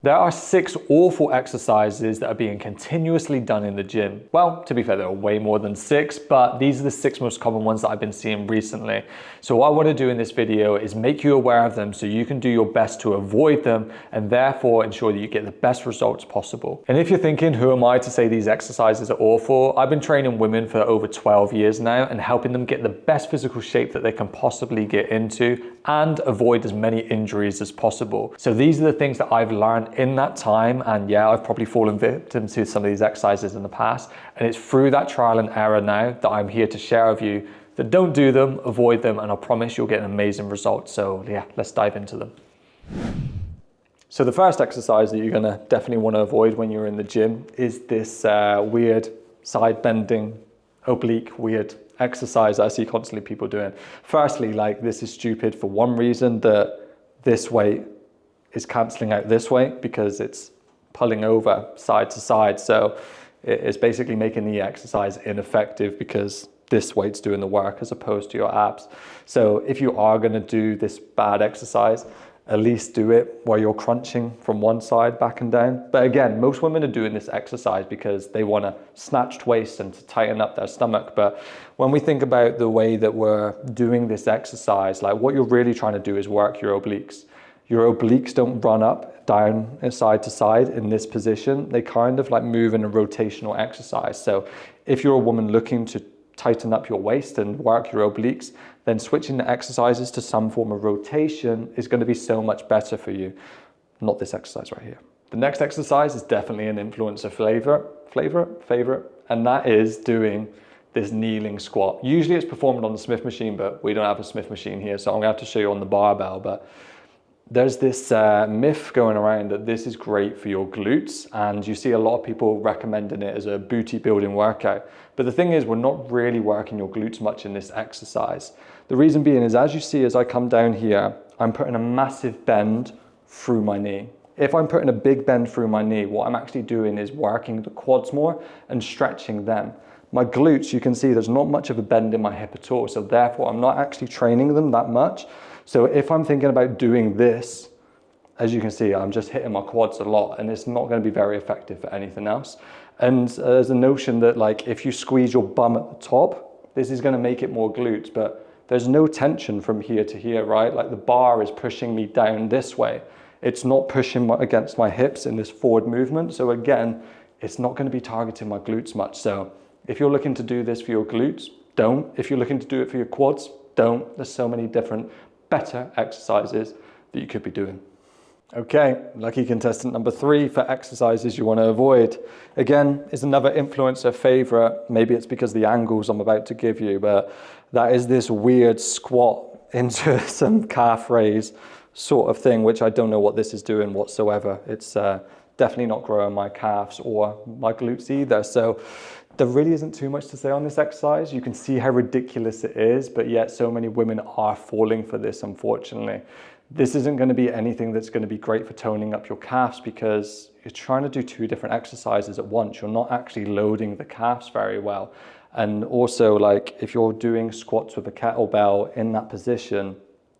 There are 6 awful exercises that are being continuously done in the gym. Well, to be fair, there are way more than 6, but these are the 6 most common ones that I've been seeing recently. So what I want to do in this video is make you aware of them so you can do your best to avoid them and therefore ensure that you get the best results possible. And if you're thinking, who am I to say these exercises are awful? I've been training women for over 12 years now and helping them get the best physical shape that they can possibly get into and avoid as many injuries as possible. So these are the things that I've learned in that time, and yeah, I've probably fallen victim to some of these exercises in the past, and it's through that trial and error now that I'm here to share with you that don't do them, avoid them, and I promise you'll get an amazing result. So yeah, let's dive into them. So the first exercise that you're gonna definitely want to avoid when you're in the gym is this weird side bending, oblique, weird exercise I see constantly people doing. Firstly, like, this is stupid for one reason, that this weight is cancelling out this way because it's pulling over side to side. So it's basically making the exercise ineffective because this weight's doing the work as opposed to your abs. So if you are going to do this bad exercise, at least do it while you're crunching from one side back and down. But again, most women are doing this exercise because they want a snatched waist and to tighten up their stomach. But when we think about the way that we're doing this exercise, like, what you're really trying to do is work your obliques. Your obliques don't run up, down, side to side in this position. They kind of like move in a rotational exercise. So if you're a woman looking to tighten up your waist and work your obliques, then switching the exercises to some form of rotation is going to be so much better for you. Not this exercise right here. The next exercise is definitely an influencer favorite, and that is doing this kneeling squat. Usually it's performed on the Smith machine, but we don't have a Smith machine here, so I'm gonna have to show you on the barbell. But there's this myth going around that this is great for your glutes, and you see a lot of people recommending it as a booty building workout. But the thing is, we're not really working your glutes much in this exercise. The reason being is, as you see, as I come down here, I'm putting a massive bend through my knee. If I'm putting a big bend through my knee, what I'm actually doing is working the quads more and stretching them. My glutes, you can see there's not much of a bend in my hip at all, so therefore I'm not actually training them that much. So if I'm thinking about doing this, as you can see, I'm just hitting my quads a lot, and it's not going to be very effective for anything else. And there's a notion that, like, if you squeeze your bum at the top, this is going to make it more glutes, but there's no tension from here to here, right? Like, the bar is pushing me down this way. It's not pushing against my hips in this forward movement. So again, it's not going to be targeting my glutes much. So if you're looking to do this for your glutes, don't. If you're looking to do it for your quads, don't. There's so many different better exercises that you could be doing. Okay, lucky contestant number 3 for exercises you want to avoid. Again, is another influencer favorite. Maybe it's because the angles I'm about to give you, but that is this weird squat into some calf raise sort of thing, which I don't know what this is doing whatsoever. It's definitely not growing my calves or my glutes either. So there really isn't too much to say on this exercise. You can see how ridiculous it is, but yet so many women are falling for this, unfortunately. This isn't going to be anything that's going to be great for toning up your calves because you're trying to do 2 different exercises at once. You're not actually loading the calves very well. And also, like, if you're doing squats with a kettlebell in that position,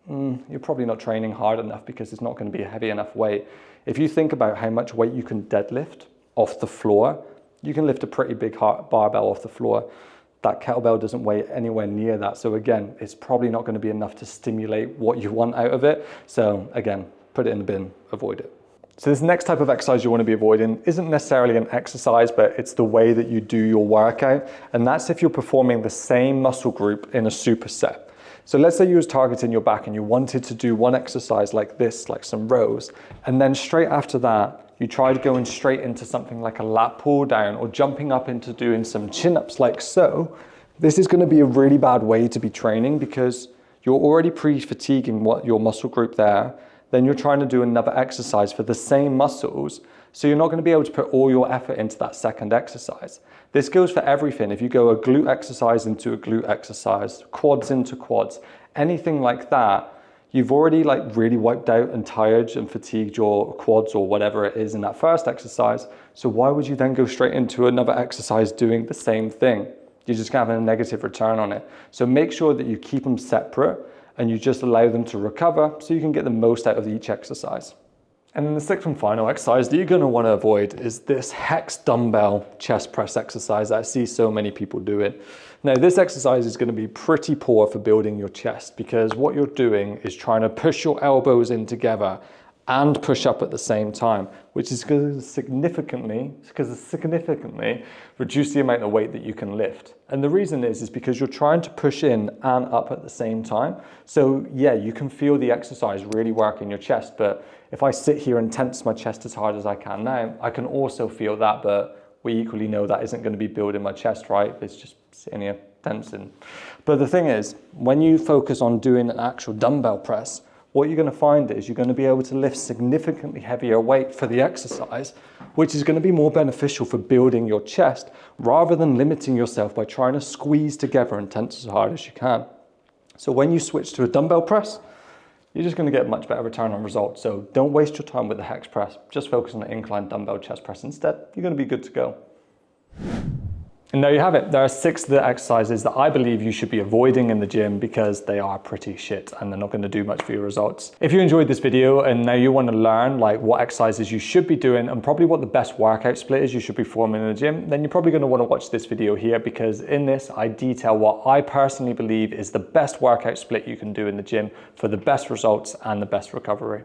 you're probably not training hard enough because it's not going to be a heavy enough weight. If you think about how much weight you can deadlift off the floor, you can lift a pretty big barbell off the floor. That kettlebell doesn't weigh anywhere near that. So again, it's probably not going to be enough to stimulate what you want out of it. So again, put it in the bin, avoid it. So this next type of exercise you want to be avoiding isn't necessarily an exercise, but it's the way that you do your workout. And that's if you're performing the same muscle group in a superset. So let's say you was targeting your back and you wanted to do one exercise like this, like some rows, and then straight after that, you tried going straight into something like a lat pull down or jumping up into doing some chin-ups like so. This is going to be a really bad way to be training because you're already pre-fatiguing your muscle group there. Then you're trying to do another exercise for the same muscles. So you're not going to be able to put all your effort into that second exercise. This goes for everything. If you go a glute exercise into a glute exercise, quads into quads, anything like that, you've already like really wiped out and tired and fatigued your quads or whatever it is in that first exercise. So why would you then go straight into another exercise doing the same thing? You're just gonna have a negative return on it. So make sure that you keep them separate and you just allow them to recover so you can get the most out of each exercise. And then the sixth and final exercise that you're going to want to avoid is this hex dumbbell chest press exercise that I see so many people doing. Now, this exercise is going to be pretty poor for building your chest because what you're doing is trying to push your elbows in together and push up at the same time, which is going to significantly reduce the amount of weight that you can lift. And the reason is because you're trying to push in and up at the same time. So yeah, you can feel the exercise really work in your chest, but if I sit here and tense my chest as hard as I can now, I can also feel that, but we equally know that isn't going to be building my chest, right? It's just sitting here tensing. But the thing is, when you focus on doing an actual dumbbell press, what you're going to find is you're going to be able to lift significantly heavier weight for the exercise, which is going to be more beneficial for building your chest rather than limiting yourself by trying to squeeze together and tense as hard as you can. So when you switch to a dumbbell press, you're just going to get a much better return on results. So don't waste your time with the hex press. Just focus on the incline dumbbell chest press instead. You're going to be good to go. And there you have it. There are 6 of the exercises that I believe you should be avoiding in the gym because they are pretty shit and they're not going to do much for your results. If you enjoyed this video and now you want to learn like what exercises you should be doing and probably what the best workout split is you should be forming in the gym, then you're probably going to want to watch this video here because in this I detail what I personally believe is the best workout split you can do in the gym for the best results and the best recovery.